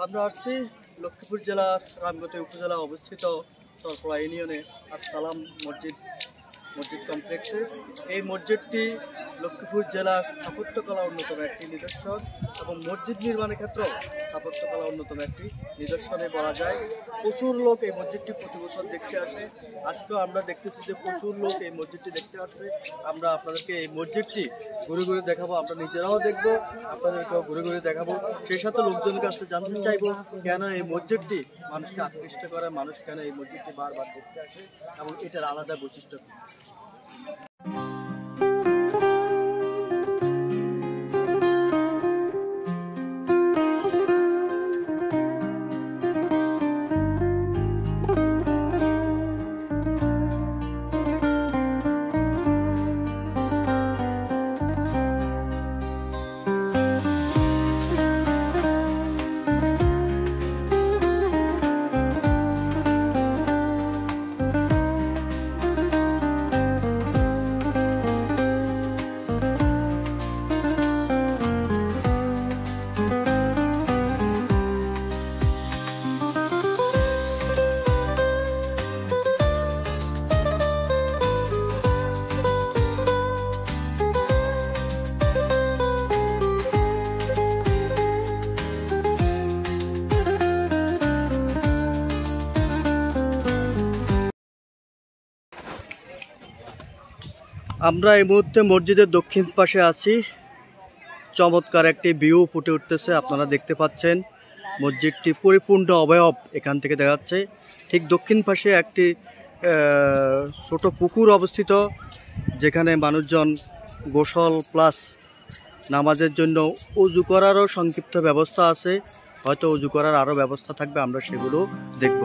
আমরা আসছি লক্ষ্মীপুর জেলার রামগতি উপজেলা অবস্থিত চরপড়া ইউনিয়নে আসসালাম মসজিদ কমপ্লেক্সে। এই মসজিদটি লক্ষ্মীপুর জেলার স্থাপত্যকলা অন্যতম একটি নিদর্শন এবং মসজিদ নির্মাণের ক্ষেত্রেও স্থাপত্যকলা অন্যতম একটি নিদর্শনে বলা যায়। প্রচুর লোক এই মসজিদটি প্রতি বছর দেখতে আসে। আজকেও আমরা দেখতেছি যে প্রচুর লোক এই মসজিদটি দেখতে আসছে। আমরা আপনাদেরকে এই মসজিদটি ঘুরে ঘুরে দেখাবো, আমরা নিজেরাও দেখবো, আপনাদেরকেও ঘুরে ঘুরে দেখাবো। সেই সাথে লোকজনের কাছে জানতে চাইবো কেন এই মসজিদটি মানুষকে আকৃষ্ট করে, মানুষ কেন এই মসজিদটি বারবার দেখতে আসে এবং এটার আলাদা বৈশিষ্ট্য। আমরা এই মুহূর্তে মসজিদের দক্ষিণ পাশে আছি। চমৎকার একটি ভিউ ফুটে উঠতেছে, আপনারা দেখতে পাচ্ছেন। মসজিদটি পরিপূর্ণ অবয়ব এখান থেকে দেখা যাচ্ছে। ঠিক দক্ষিণ পাশে একটি ছোট পুকুর অবস্থিত, যেখানে মানুষজন গোসল প্লাস নামাজের জন্য উজু করারও সংক্ষিপ্ত ব্যবস্থা আছে। হয়তো উজু করার আরও ব্যবস্থা থাকবে, আমরা সেগুলো দেখব।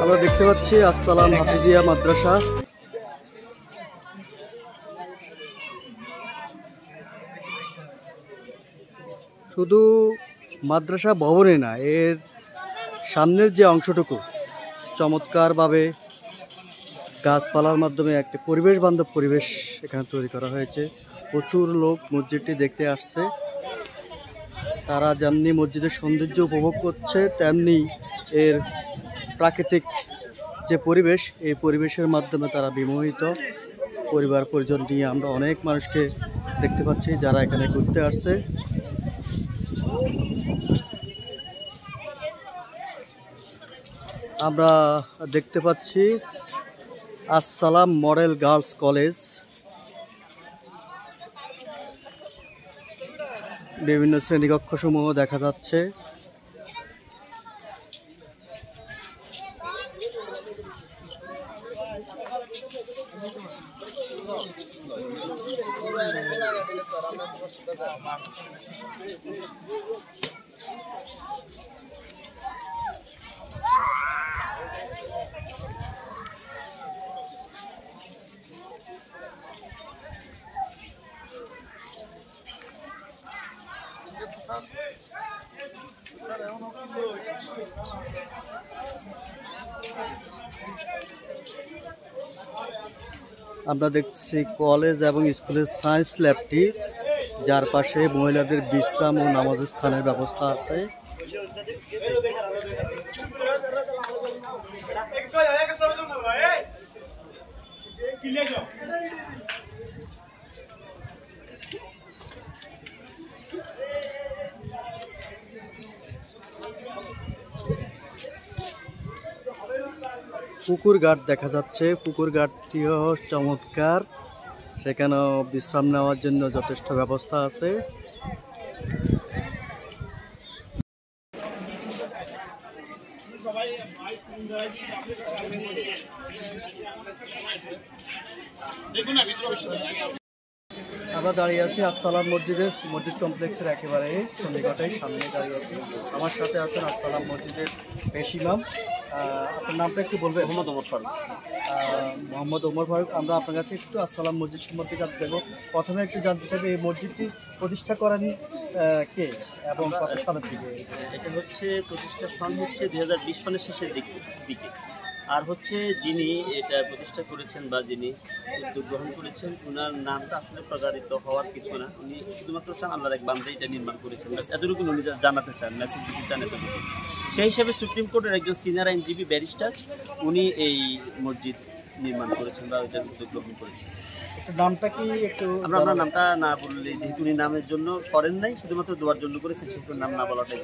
আমরা দেখতে পাচ্ছি আসসালাম হাফিজিয়া মাদ্রাসা। শুধু মাদ্রাসা ভবনে না, এর সামনের যে অংশটুকু চমৎকারভাবে গাছপালার মাধ্যমে একটি পরিবেশ বান্ধব পরিবেশ এখানে তৈরি করা হয়েছে। প্রচুর লোক মসজিদটি দেখতে আসছে। তারা যেমনি মসজিদের সৌন্দর্য উপভোগ করছে, তেমনি এর প্রাকৃতিক যে পরিবেশ, এই পরিবেশের মাধ্যমে তারা বিমোহিত। পরিবার পরিজন নিয়ে আমরা অনেক মানুষকে দেখতে পাচ্ছি যারা এখানে ঘুরতে আসছে। আমরা দেখতে পাচ্ছি আসসালাম মডেল গার্লস কলেজ। বিভিন্ন শ্রেণীকক্ষ সমূহ দেখা যাচ্ছে। আমরা দেখছি কলেজ এবং স্কুলের সায়েন্স ল্যাবটি, যার পাশে মহিলাদের বিশ্রাম ও নামাজের স্থানের ব্যবস্থা আছে। পুকুর ঘাট দেখা যাচ্ছে। পুকুর ঘাটটিও চমৎকার, সেখানেও বিশ্রাম নেওয়ার জন্য যথেষ্ট ব্যবস্থা আছে। সবাই আমরা দাঁড়িয়ে আছি আসসালাম মসজিদ কমপ্লেক্সের একেবারে সন্নিকটেই সামনে দাঁড়িয়ে আছি। আমার সাথে আছেন আসসালাম মসজিদের পেশ ইমাম। আপনার নামটা একটু বলবেন? মোহাম্মদ ওমর ফারুক। মোহাম্মদ ওমর ফারুক, আমরা আপনার কাছে একটু আসসালাম মসজিদ সম্পর্কে জানতে চাইব। প্রথমে একটু জানতে চাইবে এই মসজিদটি প্রতিষ্ঠা করেন কে এবং কত সালের দিকে? এটা হচ্ছে প্রতিষ্ঠা সন হচ্ছে 2020 সনের শেষের দিকে। আর হচ্ছে যিনি এটা প্রতিষ্ঠা করেছেন বা যিনি উদ্যোগ গ্রহণ করেছেন, ওনার নামটা আসলে প্রচারিত হওয়ার কিছু না। উনি শুধুমাত্র চান আল্লাহর এক বান্দা এটা নির্মাণ করেছেন, এতটুকু উনি জানাতে চান, মেসেজ দিতে চান এতটুকু। সেই হিসাবে সুপ্রিম কোর্টের একজন সিনিয়র আইনজীবী ব্যারিস্টার উনি এই মসজিদ নির্মাণ করেছেন বা এটার উদ্যোগ গ্রহণ করেছেন। নামটা কি একটু আমরা নামটা না বললে, যেহেতু উনি নামের জন্য করেন নাই, শুধুমাত্র দোয়ার জন্য করেছেন, সেহেতু নাম না বলাটাই।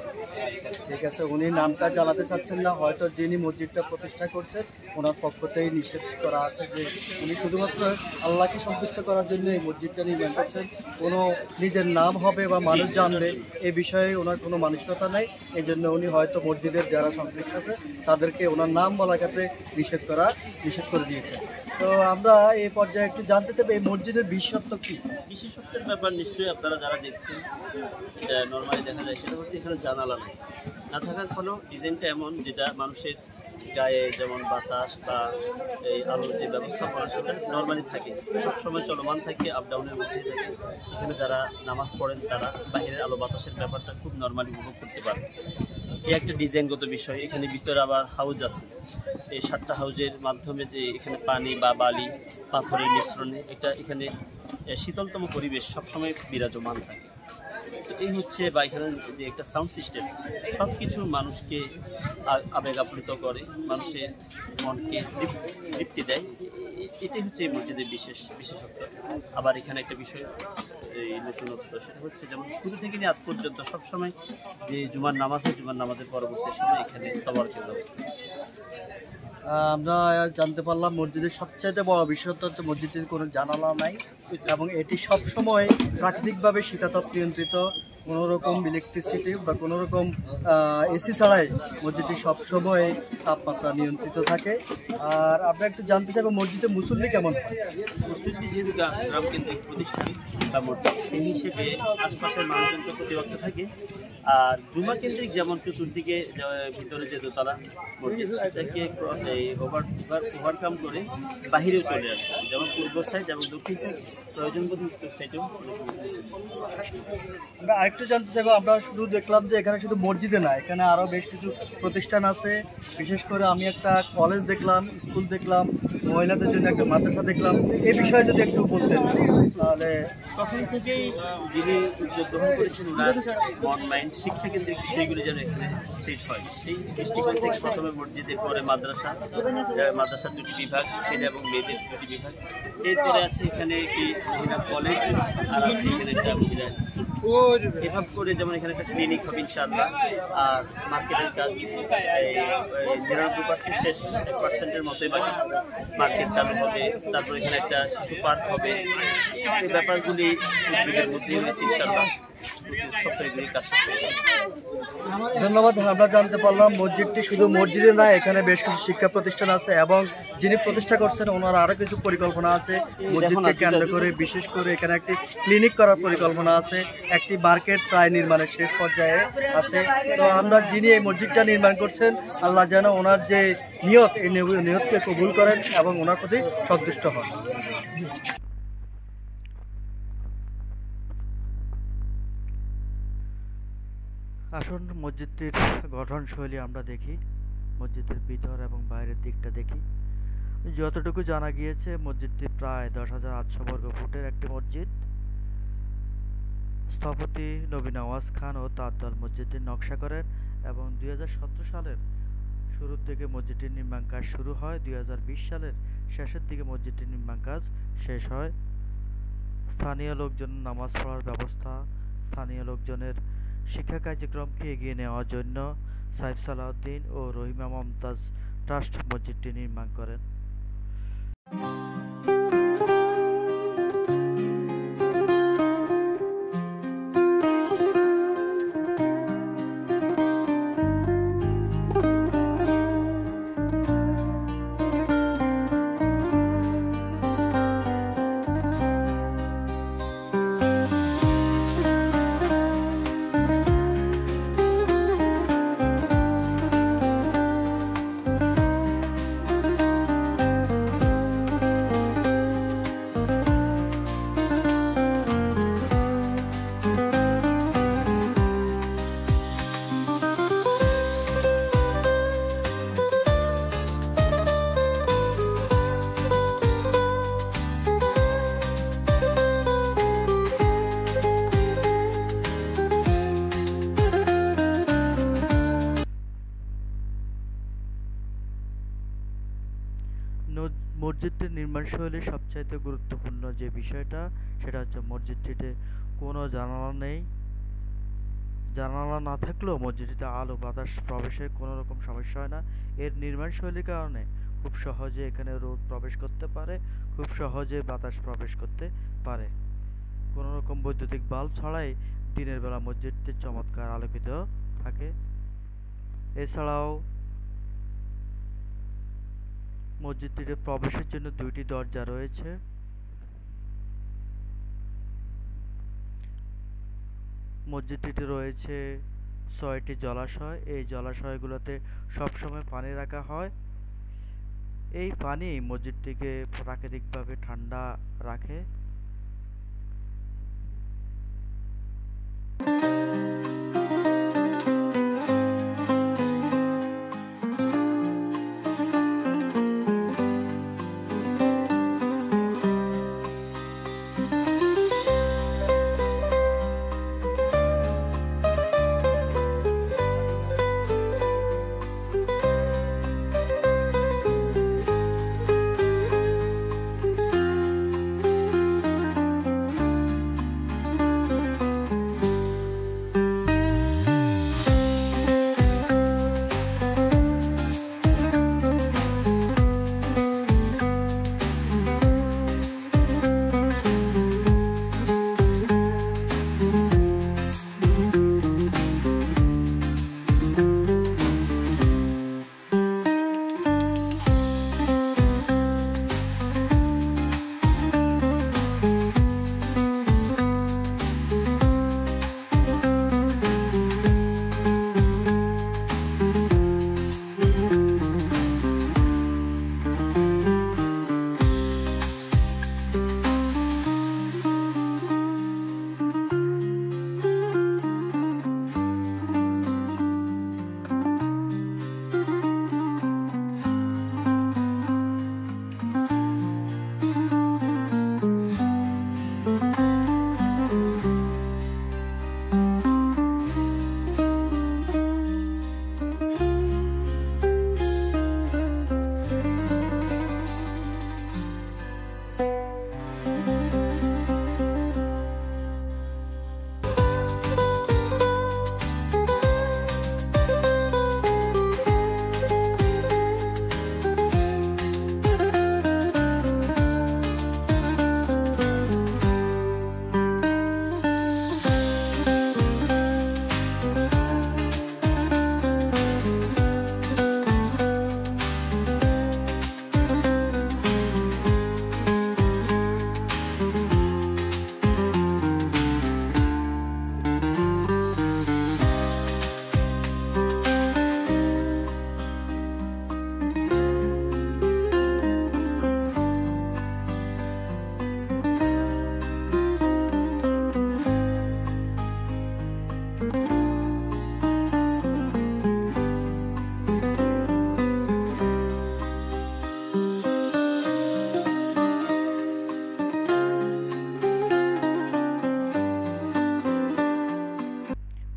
ঠিক আছে, উনি নামটা জানাতে চাচ্ছেন না, হয়তো যিনি মসজিদটা প্রতিষ্ঠা করছেন ওনার পক্ষতেই নিষেধ করা আছে যে উনি শুধুমাত্র আল্লাহকে সন্তুষ্ট করার জন্য এই মসজিদটা নির্মাণ করছেন। কোনো নিজের নাম হবে বা মানুষ জানবে এ বিষয়ে ওনার কোনো মানসিকতা নেই। এই জন্য উনি হয়তো মসজিদের যারা সংশ্লিষ্ট আছে তাদেরকে ওনার নাম বলার ক্ষেত্রে নিষেধ করে দিয়েছেন। তো আমরা এই পর্যায়ে একটু জানতে চাই এই মসজিদের বিশেষত্ব কী? বিশেষত্বের ব্যাপার নিশ্চয়ই আপনারা যারা দেখছেন এটা নর্মালি দেখা যায়, সেটা হচ্ছে এখানে জানালা না থাকার ফলেও ডিজাইনটা এমন যেটা মানুষের গায়ে যেমন বাতাস বা এই আলোর যে ব্যবস্থাপনা সেটা নর্মালি থাকে, সবসময় চলমান থাকে, আপ ডাউনের মধ্যে থাকে। এখানে যারা নামাজ পড়েন তারা বাইরের আলো বাতাসের ব্যাপারটা খুব নর্মালি উপভোগ করতে পারে। এই একটা ডিজাইনগত বিষয়। এখানে ভিতরে আবার হাউজ আছে, এই 7টা হাউজের মাধ্যমে যে এখানে পানি বা বালি পাথরের মিশ্রণে এখানে শীতলতম পরিবেশ সবসময় বিরাজমান থাকে। তো এই হচ্ছে বা এখানে যে একটা সাউন্ড সিস্টেম সব কিছু মানুষকে আবেগ আপ্লুত করে, মানুষের মনকে তৃপ্তি দেয়। এটাই হচ্ছে এই মসজিদের বিশেষত্ব। আবার এখানে একটা বিষয় এই নতুনত্ব, সেটা হচ্ছে যেমন শুরু থেকে নিয়ে আজ পর্যন্ত সবসময় যে জুমার নামাজের পরবর্তী সময় এখানে তবারকের ব্যবস্থা। আমরা জানতে পারলাম মসজিদের সবচাইতে বড় বিশেষত্ব হচ্ছে মসজিদের কোনো জানালা নাই এবং এটি সবসময় প্রাকৃতিকভাবে শীতাতপ নিয়ন্ত্রিত। কোনো রকম ইলেকট্রিসিটি বা কোনো রকম এসি ছাড়াই মসজিদটি সবসময় তাপমাত্রা নিয়ন্ত্রিত থাকে। আর আমরা একটু জানতে চাইবো মসজিদে মুসল্লি কেমন? মুসল্লি যেহেতু গ্রামকেন্দ্রিক প্রতিষ্ঠান বা মসজিদ, সেই হিসেবে আশপাশের মানুষজনকে প্রতিরক্ষা থাকে। আর জুমা কেন্দ্রিক যেমন চতুর্দিকে ভিতরে যে দোতলা মসজিদ, সেটাকে ওভারকাম করে বাহিরেও চলে আসে, যেমন পূর্ব সাইড এবং দক্ষিণ সাইড, প্রয়োজন বোধ উত্তর সাইডেও। আমরা আরেকটু জানতে চাইবো, আমরা শুধু দেখলাম যে এখানে শুধু মসজিদে না, এখানে আরও বেশ কিছু প্রতিষ্ঠান আছে। বিশেষ করে আমি একটা কলেজ দেখলাম, স্কুল দেখলাম, মহিলাদের জন্য একটা মাদ্রাসা দেখলাম। এই বিষয়ে যদি একটু বলতেন তাহলে। প্রথম থেকেই যিনি উদ্যোগ গ্রহণ করেছেন ওনার মন মাইন্ড শিক্ষাকেন্দ্রিক বিষয়গুলি যেন এখানে সেট হয়, সেই দৃষ্টিকোণ থেকে প্রথমে মসজিদের পরে মাদ্রাসার 2টি বিভাগ, ছেলে এবং মেয়েদের 2টি বিভাগ, এরপরে আছে এখানে একটি মহিলা কলেজ, আর আছে এখানে একটা মহিলা স্কুল। এভাবে করে যেমন এখানে একটা ক্লিনিক হবে ইনশাআল্লাহ। আর মার্কেটের কাজ 99% শেষ, 1%-এর মতোই বাকি মার্কেট চালু হবে। তারপর এখানে একটা শিশু পার্ক হবে। এই ব্যাপারগুলি উদ্যোগের মধ্যে হয়েছে ইনশাআল্লাহ। ধন্যবাদ। আমরা জানতে পারলাম মসজিদটি শুধু মসজিদে না, এখানে বেশ কিছু শিক্ষা প্রতিষ্ঠান আছে এবং যিনি প্রতিষ্ঠা করছেন ওনার আরও কিছু পরিকল্পনা আছে মসজিদকে কেন্দ্র করে। বিশেষ করে এখানে একটি ক্লিনিক করার পরিকল্পনা আছে, একটি মার্কেট প্রায় নির্মাণের শেষ পর্যায়ে আছে। তো আমরা যিনি এই মসজিদটা নির্মাণ করছেন, আল্লাহ যেন ওনার যে নিয়ত, এই নিয়তকে কবুল করেন এবং ওনার প্রতি সন্তুষ্ট হন। আসুন মসজিদটির গঠনশৈলী আমরা দেখি, মসজিদের ভিতর এবং বাইরের দিকটা দেখি। যতটুকু জানা গিয়েছে মসজিদটি প্রায় 10,800 বর্গ ফুটের একটি মসজিদ। স্থপতি নবী নওয়াজ খান ও তার দল মসজিদটির নকশা করেন এবং 2017 সালের শুরুর দিকে মসজিদটির নির্মাণ কাজ শুরু হয়। 2020 সালের শেষের দিকে মসজিদটির নির্মাণ কাজ শেষ হয়। স্থানীয় লোকজন নামাজ পড়ার ব্যবস্থা, স্থানীয় লোকজনের শিক্ষা কার্যক্রমকে এগিয়ে নেওয়ার জন্য সাইফ সালাউদ্দিন ও রহিমা মমতাজ ট্রাস্ট মসজিদটি নির্মাণ করেন। মসজিদটির নির্মাণশৈলী সবচাইতে গুরুত্বপূর্ণ যে বিষয়টা সেটা হচ্ছে মসজিদটিতে কোনো জানালা নেই। জানালা না থাকলেও মসজিদটিতে আলো বাতাস প্রবেশের কোনো রকম সমস্যা হয় না। এর নির্মাণশৈলীর কারণে খুব সহজে এখানে রোদ প্রবেশ করতে পারে, খুব সহজে বাতাস প্রবেশ করতে পারে। কোনো রকম বৈদ্যুতিক বাল্ব ছাড়াই দিনের বেলা মসজিদটি চমৎকার আলোকিত থাকে। এছাড়াও মসজিদটিতে প্রবেশের জন্য 2টি দরজা রয়েছে। মসজিদটিতে রয়েছে 6টি জলাশয়। এই জলাশয়গুলোতে সবসময় পানি রাখা হয়। এই পানি মসজিদটিকে প্রাকৃতিকভাবে ঠান্ডা রাখে।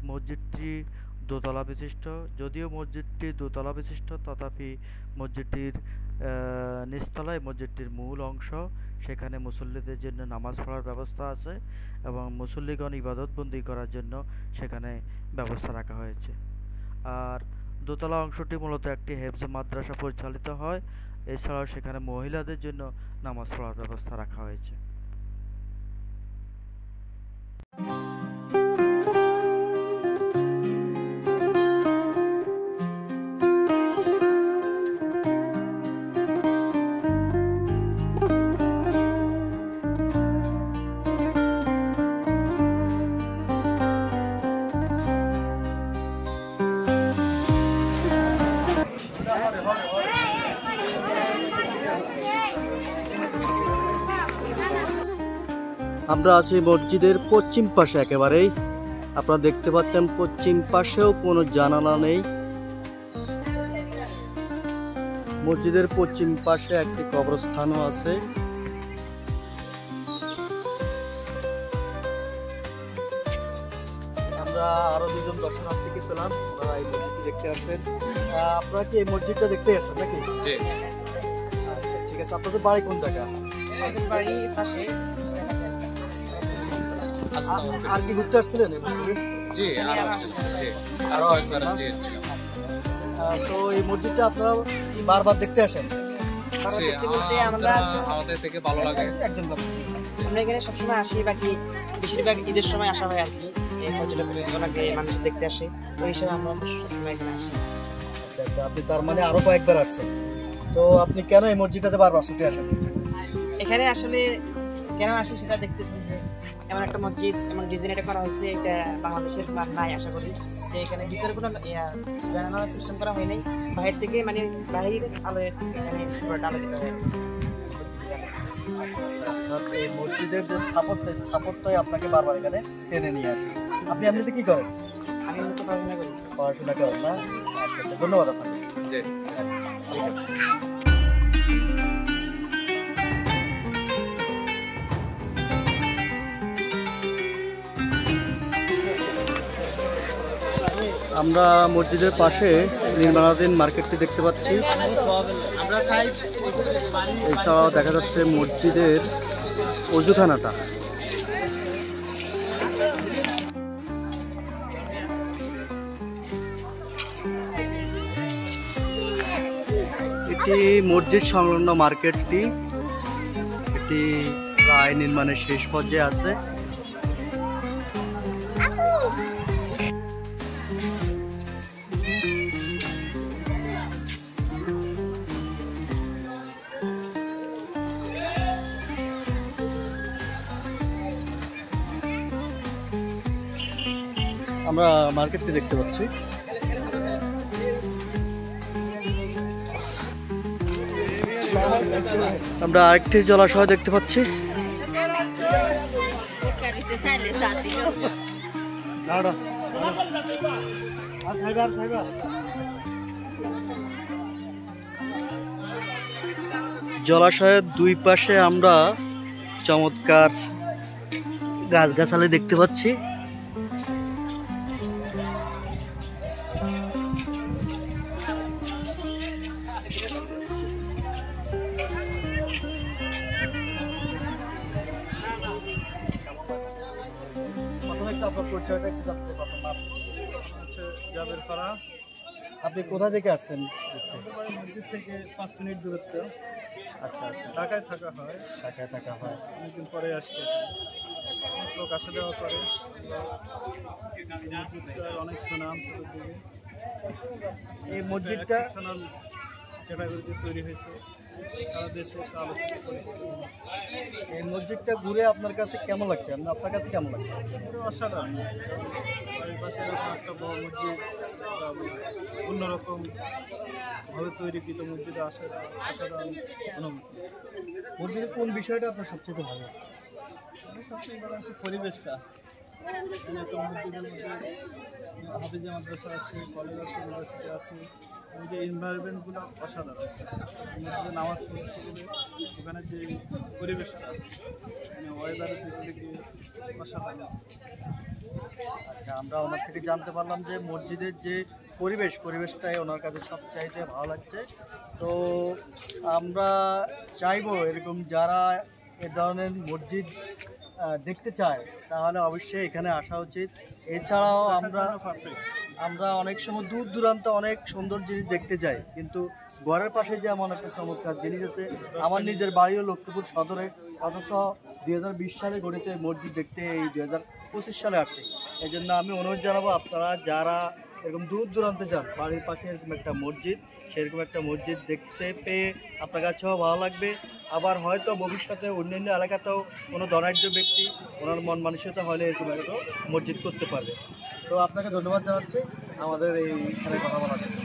মসজিদটি দোতলা বিশিষ্ট। যদিও মসজিদটি দোতলা বিশিষ্ট তথাপি মসজিদটির নিচতলায় মসজিদটির মূল অংশ। সেখানে মুসল্লিদের জন্য নামাজ পড়ার ব্যবস্থা আছে এবং মুসল্লিগণ ইবাদতবন্দি করার জন্য সেখানে ব্যবস্থা রাখা হয়েছে। আর দোতলা অংশটি মূলত একটি হেফজ মাদ্রাসা পরিচালিত হয়। এছাড়াও সেখানে মহিলাদের জন্য নামাজ পড়ার ব্যবস্থা রাখা হয়েছে। আমরা আছি মসজিদের পশ্চিম পাশে একেবারেই। আপনারা দেখতে পাচ্ছেন পশ্চিম পাশেও কোনো জানালা নেই। মসজিদের পশ্চিম পাশে একটি কবরস্থানও আছে। আমরা আরো দুজন দর্শনার্থীকে পেলাম, ওনারা এই মসজিদটি দেখতে আসছেন। আপনারা কি এই মসজিদটা দেখতে আসছেন নাকি? জি। আচ্ছা, আছে। আপনাদের বাড়ি কোন জায়গা? বাড়ি পাশে। আর কি ঘুরতে আসছিলেন এই মসজিদে? জি আরো জি তো এই মসজিদটা আপনারা কি বারবার দেখতে আসেন? জি আমাদের থেকে ভালো লাগে। একদম কথা। আমরা এখানে সবসময় আসি, বাকি বেশিরভাগ ঈদের সময় আসা হয় আর কি। এই মসজিদে মানুষ দেখতে আসে, ওই হিসাবে আমরা সবসময় এখানে আসি। আচ্ছা আচ্ছা, আপনি তার মানে আরো কয়েকবার আসছেন। তো আপনি কেন এই মসজিদটাতে বারবার ছুটে আসেন? এখানে আসলে কেন আসি সেটা দেখতেছি যে এমন একটা মসজিদ, এমন ডিজাইন এটা করা হয়েছে, এটা বাংলাদেশের নাই আশা করি। যে এখানে ভিতরে কোনো জানালার সিস্টেম করা হয় নাই, বাইরে থেকে মানে বাহিরের আলো এখানে পুরোটা আলো দিতে হয়। এই মসজিদের যে স্থাপত্যই আপনাকে বারবার এখানে টেনে নিয়ে আসে। আপনি এমনিতে কি করেন? আমি হচ্ছে পড়াশোনা করি। পড়াশোনা করেন না? আচ্ছা আচ্ছা, ধন্যবাদ আপনাকে। জি আমরা মসজিদের পাশে নির্মাণাধীন মার্কেটটি দেখতে পাচ্ছি। এছাড়াও দেখা যাচ্ছে মসজিদের অজুখানাটা। এটি মসজিদ সংলগ্ন মার্কেটটি, এটি প্রায় নির্মাণের শেষ পর্যায়ে আছে। আমরা মার্কেটটি দেখতে পাচ্ছি। আমরা আরেকটি জলাশয় দেখতে পাচ্ছি। জলাশয়ের দুই পাশে আমরা চমৎকার গাছগাছালি দেখতে পাচ্ছি। আপনি কোথা থেকে আসছেন? মসজিদ থেকে 5 মিনিট দূরত্ব। আচ্ছা আচ্ছা, ঢাকায় থাকা হয়, ঢাকায় থাকা হয়। অনেকদিন পরে আসছে, লোক আসা যাওয়া করে। মসজিদটার অনেক সুনাম চতুর্দিকে। এই মসজিদটা ক্যাটাগরিতে তৈরি হয়েছে, সারা দেশে আলোচিত করেছে। এই মসজিদটা ঘুরে আপনার কাছে কেমন লাগছে? আপনার কাছে কেমন লাগছে? অসাধারণ। বাড়ির পাশে এরকম একটা বড় মসজিদ, অন্যরকম ভাবে তৈরিকৃত মসজিদে আসা অসাধারণ অনুভূতি। মসজিদের কোন বিষয়টা আপনার সবচেয়ে ভালো লাগে? সবচেয়ে বড় হচ্ছে পরিবেশটা। এখানে তো মসজিদের মধ্যে হাফিজা মাদ্রাসা আছে, কলেজ আছে, ইউনিভার্সিটি আছে। এই যে এনভায়রনমেন্টগুলো অসাধারণ। মসজিদে নামাজ পড়তে গেলে ওখানে যে পরিবেশটা, মানে ওয়েদারের দিক থেকে অসাধারণ। আচ্ছা, আমরা ওনার থেকে জানতে পারলাম যে মসজিদের যে পরিবেশটাই ওনার কাছে সবচাইতে ভালো লাগছে। তো আমরা চাইবো এরকম যারা এ ধরনের মসজিদ দেখতে চায় তাহলে অবশ্যই এখানে আসা উচিত। এছাড়াও আমরা অনেক সময় দূর দূরান্ত অনেক সুন্দর জিনিস দেখতে যাই, কিন্তু ঘরের পাশে যে এমন একটা চমৎকার জিনিস আছে। আমার নিজের বাড়িও লক্ষ্মীপুর সদরে, অথচ 2020 সালে গঠিত মসজিদ দেখতে এই 2025 সালে আসছে। এই জন্য আমি অনুরোধ জানাবো আপনারা যারা এরকম দূর দূরান্তে যান, বাড়ির পাশে এরকম একটা মসজিদ, সেরকম একটা মসজিদ দেখতে পেয়ে আপনার কাছেও ভালো লাগবে। আবার হয়তো ভবিষ্যতে অন্যান্য এলাকাতেও কোনো ধনাঢ্য ব্যক্তি ওনার মন মানসিকতা হলে এরকম একটা মসজিদ করতে পারবে। তো আপনাকে ধন্যবাদ জানাচ্ছি আমাদের এইখানে কথা বলার জন্য।